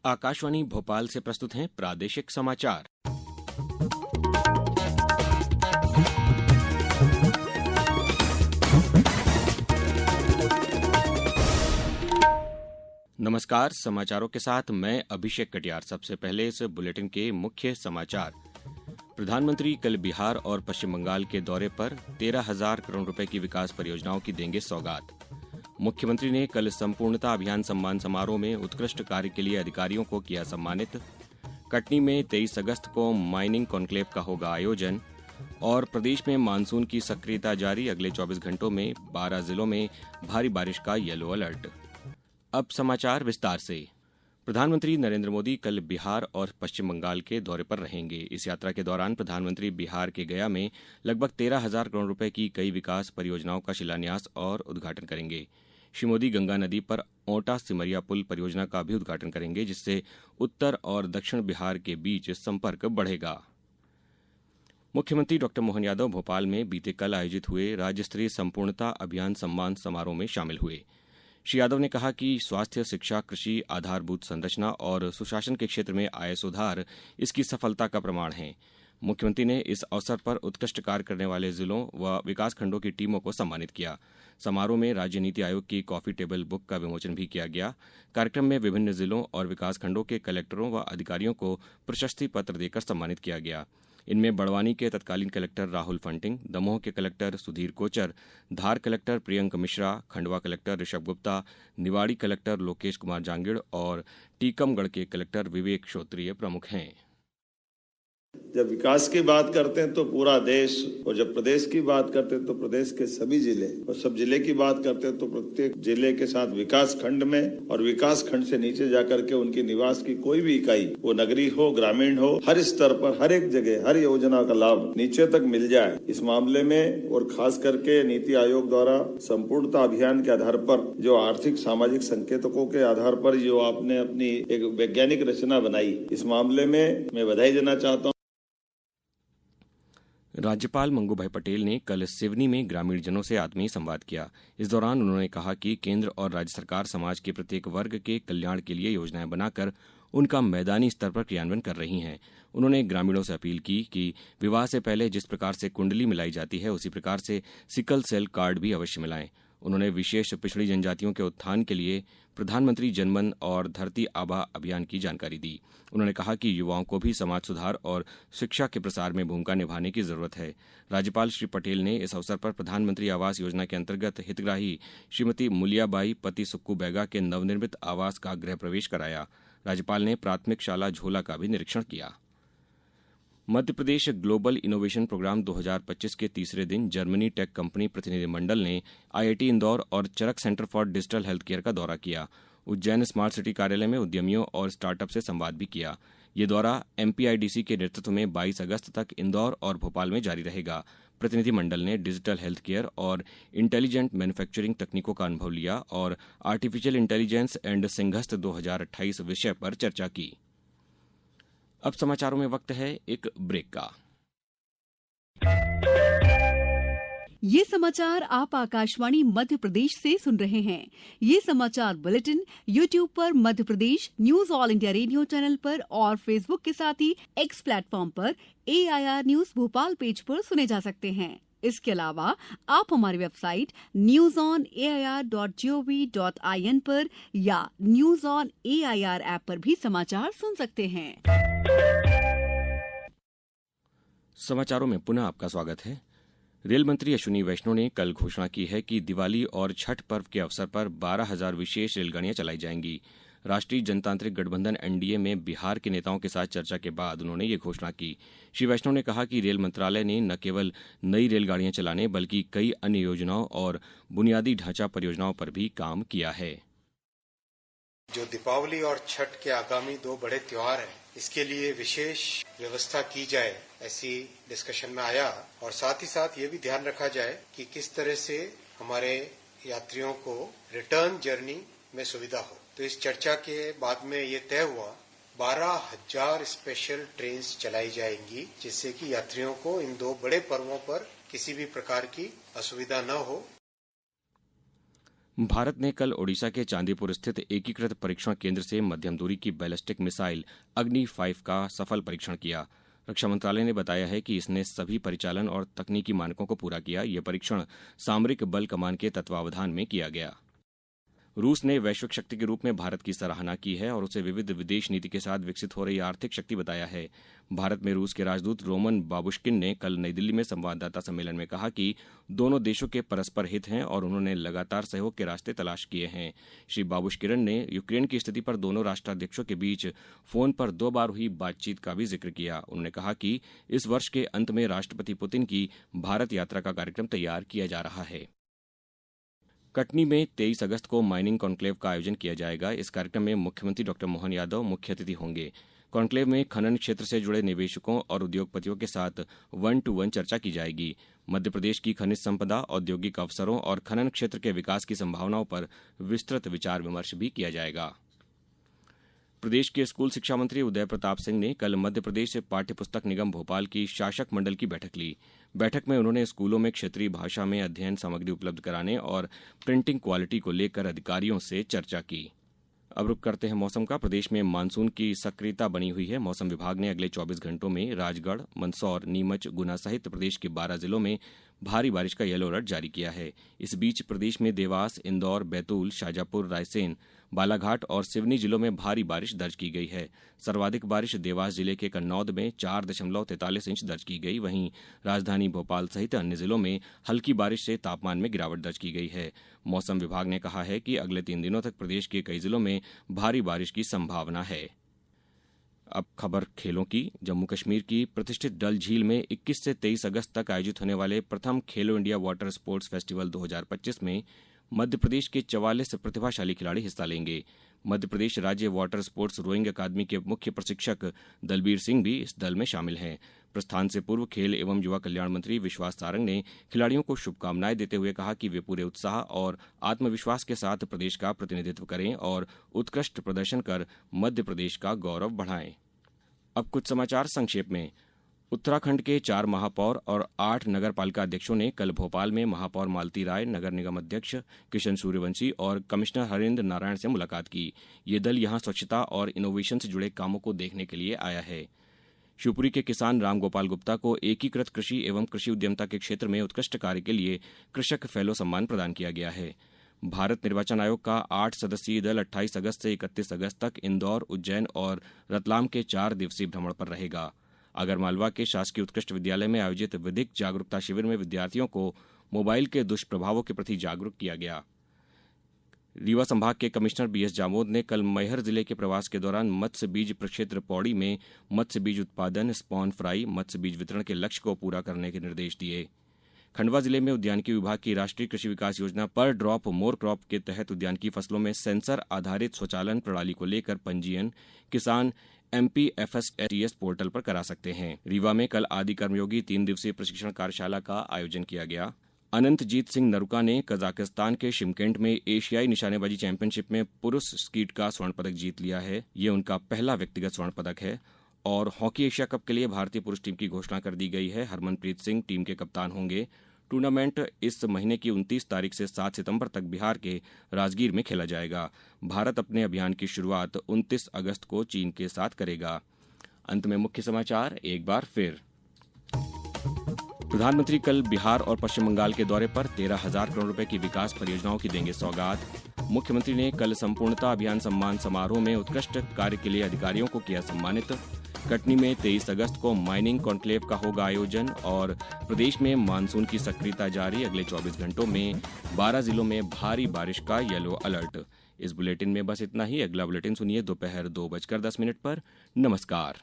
आकाशवाणी भोपाल से प्रस्तुत हैं प्रादेशिक समाचार। नमस्कार, समाचारों के साथ मैं अभिषेक कटियार। सबसे पहले इस बुलेटिन के मुख्य समाचार। प्रधानमंत्री कल बिहार और पश्चिम बंगाल के दौरे पर 13,000 करोड़ रुपए की विकास परियोजनाओं की देंगे सौगात। मुख्यमंत्री ने कल संपूर्णता अभियान सम्मान समारोह में उत्कृष्ट कार्य के लिए अधिकारियों को किया सम्मानित। कटनी में 23 अगस्त को माइनिंग कॉन्क्लेव का होगा आयोजन। और प्रदेश में मानसून की सक्रियता जारी, अगले 24 घंटों में 12 जिलों में भारी बारिश का येलो अलर्ट। अब समाचार विस्तार से। प्रधानमंत्री नरेंद्र मोदी कल बिहार और पश्चिम बंगाल के दौरे पर रहेंगे। इस यात्रा के दौरान प्रधानमंत्री बिहार के गया में लगभग 13,000 करोड़ रुपए की कई विकास परियोजनाओं का शिलान्यास और उद्घाटन करेंगे। श्री मोदी गंगा नदी पर ओंटा सिमरिया पुल परियोजना का भी उद्घाटन करेंगे, जिससे उत्तर और दक्षिण बिहार के बीच संपर्क बढ़ेगा। मुख्यमंत्री डॉ मोहन यादव भोपाल में बीते कल आयोजित हुए राज्य स्तरीय संपूर्णता अभियान सम्मान समारोह में शामिल हुए। श्री यादव ने कहा कि स्वास्थ्य, शिक्षा, कृषि, आधारभूत संरचना और सुशासन के क्षेत्र में आए सुधार इसकी सफलता का प्रमाण हैं। मुख्यमंत्री ने इस अवसर पर उत्कृष्ट कार्य करने वाले जिलों व विकासखंडों की टीमों को सम्मानित किया। समारोह में राज्य नीति आयोग की कॉफी टेबल बुक का विमोचन भी किया गया। कार्यक्रम में विभिन्न जिलों और विकासखंडों के कलेक्टरों व अधिकारियों को प्रशस्ति पत्र देकर सम्मानित किया गया। इनमें बड़वानी के तत्कालीन कलेक्टर राहुल फंटिंग, दमोह के collector Sudhir Kochar, Dhar collector Priyank Mishra, Khandwa collector Rishabh Gupta, Niwari collector Lokesh Kumar Jangid और टीकमगढ़ के कलेक्टर विवेक श्रोत्रिय प्रमुख हैं। जब विकास की बात करते हैं तो पूरा देश, और जब प्रदेश की बात करते हैं तो प्रदेश के सभी जिले, और सब जिले की बात करते हैं तो प्रत्येक जिले के साथ विकास खंड में और विकास खंड से नीचे जाकर के उनकी निवास की कोई भी इकाई, वो नगरी हो, ग्रामीण हो, हर स्तर पर, हर एक जगह, हर योजना का लाभ नीचे तक मिल जाए, इस मामले में और खास करके नीति आयोग द्वारा संपूर्णता अभियान के आधार पर जो आर्थिक सामाजिक संकेतकों के आधार पर जो आपने अपनी एक वैज्ञानिक रचना बनाई, इस मामले में मैं बधाई देना चाहता हूँ। राज्यपाल मंगू भाई पटेल ने कल सिवनी में ग्रामीणजनों से आत्मीय संवाद किया। इस दौरान उन्होंने कहा कि केंद्र और राज्य सरकार समाज के प्रत्येक वर्ग के कल्याण के लिए योजनाएं बनाकर उनका मैदानी स्तर पर क्रियान्वयन कर रही हैं। उन्होंने ग्रामीणों से अपील की कि विवाह से पहले जिस प्रकार से कुंडली मिलाई जाती है, उसी प्रकार से सिकल सेल कार्ड भी अवश्य मिलाएं। उन्होंने विशेष पिछड़ी जनजातियों के उत्थान के लिए प्रधानमंत्री जनमन और धरती आबा अभियान की जानकारी दी। उन्होंने कहा कि युवाओं को भी समाज सुधार और शिक्षा के प्रसार में भूमिका निभाने की जरूरत है। राज्यपाल श्री पटेल ने इस अवसर पर प्रधानमंत्री आवास योजना के अंतर्गत हितग्राही श्रीमती मुलियाबाई पति सुक्कू बैगा के नवनिर्मित आवास का गृह प्रवेश कराया। राज्यपाल ने प्राथमिक शाला झोला का भी निरीक्षण किया। Madhya Pradesh global innovation programme 2025 के तीसरे दिन जर्मनी टेक कंपनी प्रतिनिधिमंडल ने आईआईटी इंदौर और Charak centre for digital health care का दौरा किया। उज्जैन स्मार्ट सिटी कार्यालय में उद्यमियों और स्टार्टअप से संवाद भी किया। ये दौरा एमपीआईडीसी के नेतृत्व में 22 अगस्त तक इंदौर और भोपाल में जारी रहेगा। प्रतिनिधिमंडल ने डिजिटल हेल्थ केयर और इंटेलिजेंट मैन्युफैक्चरिंग तकनीकों का अनुभव लिया और आर्टिफिशियल इंटेलिजेंस एंड सिंघस्त 2028 विषय पर चर्चा की। अब समाचारों में वक्त है एक ब्रेक का। ये समाचार आप आकाशवाणी मध्य प्रदेश से सुन रहे हैं। ये समाचार बुलेटिन YouTube पर Madhya Pradesh news all India radio channel पर और फेसबुक के साथ ही एक्स प्लेटफॉर्म पर AIR न्यूज भोपाल पेज पर सुने जा सकते हैं। इसके अलावा आप हमारी वेबसाइट newsonair.gov.in पर या न्यूज ऑन AIR ऐप पर भी समाचार सुन सकते हैं। समाचारों में पुनः आपका स्वागत है। रेल मंत्री अश्विनी वैष्णव ने कल घोषणा की है कि दिवाली और छठ पर्व के अवसर पर 12,000 विशेष रेलगाड़ियां चलाई जाएंगी। राष्ट्रीय जनतांत्रिक गठबंधन एनडीए में बिहार के नेताओं के साथ चर्चा के बाद उन्होंने ये घोषणा की। श्री वैष्णव ने कहा कि रेल मंत्रालय ने न केवल नई रेलगाड़ियां चलाने बल्कि कई अन्य योजनाओं और बुनियादी ढांचा परियोजनाओं पर भी काम किया है। जो दीपावली और छठ के आगामी 2 बड़े त्योहार हैं, इसके लिए विशेष व्यवस्था की जाए, ऐसी डिस्कशन में आया। और साथ ही साथ ये भी ध्यान रखा जाए कि किस तरह से हमारे यात्रियों को रिटर्न जर्नी में सुविधा हो। तो इस चर्चा के बाद में ये तय हुआ 12,000 स्पेशल ट्रेन चलाई जाएंगी, जिससे कि यात्रियों को इन 2 बड़े पर्वों पर किसी भी प्रकार की असुविधा न हो। भारत ने कल ओडिशा के चांदीपुर स्थित एकीकृत परीक्षण केंद्र से मध्यम दूरी की बैलिस्टिक मिसाइल अग्नि 5 का सफल परीक्षण किया। रक्षा मंत्रालय ने बताया है कि इसने सभी परिचालन और तकनीकी मानकों को पूरा किया। यह परीक्षण सामरिक बल कमान के तत्वावधान में किया गया। रूस ने वैश्विक शक्ति के रूप में भारत की सराहना की है और उसे विविध विदेश नीति के साथ विकसित हो रही आर्थिक शक्ति बताया है। भारत में रूस के राजदूत रोमन बाबुश्किन ने कल नई दिल्ली में संवाददाता सम्मेलन में कहा कि दोनों देशों के परस्पर हित हैं और उन्होंने लगातार सहयोग के रास्ते तलाश किए हैं। श्री बाबुश्किन ने यूक्रेन की स्थिति पर दोनों राष्ट्राध्यक्षों के बीच फोन पर 2 बार हुई बातचीत का भी जिक्र किया। उन्होंने कहा कि इस वर्ष के अंत में राष्ट्रपति पुतिन की भारत यात्रा का कार्यक्रम तैयार किया जा रहा है। कटनी में 23 अगस्त को माइनिंग कॉन्क्लेव का आयोजन किया जाएगा। इस कार्यक्रम में मुख्यमंत्री डॉ मोहन यादव मुख्य अतिथि होंगे। कॉन्क्लेव में खनन क्षेत्र से जुड़े निवेशकों और उद्योगपतियों के साथ 1-to-1 चर्चा की जाएगी। मध्य प्रदेश की खनिज संपदा, औद्योगिक अवसरों और खनन क्षेत्र के विकास की संभावनाओं पर विस्तृत विचार विमर्श भी किया जाएगा। प्रदेश के स्कूल शिक्षा मंत्री उदय प्रताप सिंह ने कल मध्य प्रदेश पाठ्य पुस्तक निगम भोपाल की शासक मंडल की बैठक ली। बैठक में उन्होंने स्कूलों में क्षेत्रीय भाषा में अध्ययन सामग्री उपलब्ध कराने और प्रिंटिंग क्वालिटी को लेकर अधिकारियों से चर्चा की। अब रुक करते हैं मौसम का। प्रदेश में मानसून की सक्रियता बनी हुई है। मौसम विभाग ने अगले 24 घंटों में राजगढ़, मंदसौर, नीमच, गुना सहित प्रदेश के 12 जिलों में भारी बारिश का येलो अलर्ट जारी किया है। इस बीच प्रदेश में देवास, इंदौर, बैतूल, शाजापुर, रायसेन, बालाघाट और सिवनी जिलों में भारी बारिश दर्ज की गई है। सर्वाधिक बारिश देवास जिले के कन्नौद में 4.43 इंच दर्ज की गई। वहीं राजधानी भोपाल सहित अन्य जिलों में हल्की बारिश से तापमान में गिरावट दर्ज की गई है। मौसम विभाग ने कहा है कि अगले 3 दिनों तक प्रदेश के कई जिलों में भारी बारिश की संभावना है। अब खबर खेलों की। जम्मू कश्मीर की प्रतिष्ठित डल झील में 21 से 23 अगस्त तक आयोजित होने वाले प्रथम खेलो इंडिया वाटर स्पोर्ट्स फेस्टिवल 2025 में मध्य प्रदेश के 44 प्रतिभाशाली खिलाड़ी हिस्सा लेंगे। मध्य प्रदेश राज्य वाटर स्पोर्ट्स रोइंग अकादमी के मुख्य प्रशिक्षक दलबीर सिंह भी इस दल में शामिल हैं। प्रस्थान से पूर्व खेल एवं युवा कल्याण मंत्री विश्वास सारंग ने खिलाड़ियों को शुभकामनाएं देते हुए कहा कि वे पूरे उत्साह और आत्मविश्वास के साथ प्रदेश का प्रतिनिधित्व करें और उत्कृष्ट प्रदर्शन कर मध्य प्रदेश का गौरव बढ़ाएं। अब कुछ समाचार संक्षेप में। उत्तराखंड के 4 महापौर और 8 नगर पालिका अध्यक्षों ने कल भोपाल में महापौर मालती राय, नगर निगम अध्यक्ष किशन सूर्यवंशी और कमिश्नर हरेंद्र नारायण से मुलाकात की। ये दल यहां स्वच्छता और इनोवेशन से जुड़े कामों को देखने के लिए आया है। शिवपुरी के किसान रामगोपाल गुप्ता को एकीकृत कृषि एवं कृषि उद्यमिता के क्षेत्र में उत्कृष्ट कार्य के लिए कृषक फेलो सम्मान प्रदान किया गया है। भारत निर्वाचन आयोग का 8 सदस्यीय दल 28 अगस्त से 31 अगस्त तक इंदौर, उज्जैन और रतलाम के 4 दिवसीय भ्रमण पर रहेगा। आगरमालवा के शासकीय उत्कृष्ट विद्यालय में आयोजित विधिक जागरूकता शिविर में विद्यार्थियों को मोबाइल के दुष्प्रभावों के प्रति जागरूक किया गया। रीवा संभाग के कमिश्नर बीएस जामोद ने कल मैहर जिले के प्रवास के दौरान मत्स्य बीज प्रक्षेत्र पौड़ी में मत्स्य बीज उत्पादन, स्पॉन फ्राई, मत्स्य बीज वितरण के लक्ष्य को पूरा करने के निर्देश दिए। खंडवा जिले में उद्यानिकी विभाग की राष्ट्रीय कृषि विकास योजना पर ड्रॉप मोर क्रॉप के तहत उद्यानिकी फसलों में सेंसर आधारित स्वचालन प्रणाली को लेकर पंजीयन किसान MPFSTS पोर्टल पर करा सकते हैं। रीवा में कल आदि कर्मयोगी 3 दिवसीय प्रशिक्षण कार्यशाला का आयोजन किया गया। अनंतजीत सिंह नरुका ने कजाकिस्तान के शिमकेंट में एशियाई निशानेबाजी चैंपियनशिप में पुरुष स्कीट का स्वर्ण पदक जीत लिया है। ये उनका पहला व्यक्तिगत स्वर्ण पदक है। और हॉकी एशिया कप के लिए भारतीय पुरुष टीम की घोषणा कर दी गई है। हरमनप्रीत सिंह टीम के कप्तान होंगे। टूर्नामेंट इस महीने की 29 तारीख से 7 सितंबर तक बिहार के राजगीर में खेला जाएगा। भारत अपने अभियान की शुरुआत 29 अगस्त को चीन के साथ करेगा। अंत में मुख्य समाचार एक बार फिर। प्रधानमंत्री कल बिहार और पश्चिम बंगाल के दौरे पर 13,000 करोड़ रुपए की विकास परियोजनाओं की देंगे सौगात। मुख्यमंत्री ने कल संपूर्णता अभियान सम्मान समारोह में उत्कृष्ट कार्य के लिए अधिकारियों को किया सम्मानित। कटनी में 23 अगस्त को माइनिंग कॉन्क्लेव का होगा आयोजन। और प्रदेश में मानसून की सक्रियता जारी, अगले 24 घंटों में 12 जिलों में भारी बारिश का येलो अलर्ट। इस बुलेटिन में बस इतना ही। अगला बुलेटिन सुनिए दोपहर 2:10 पर। नमस्कार।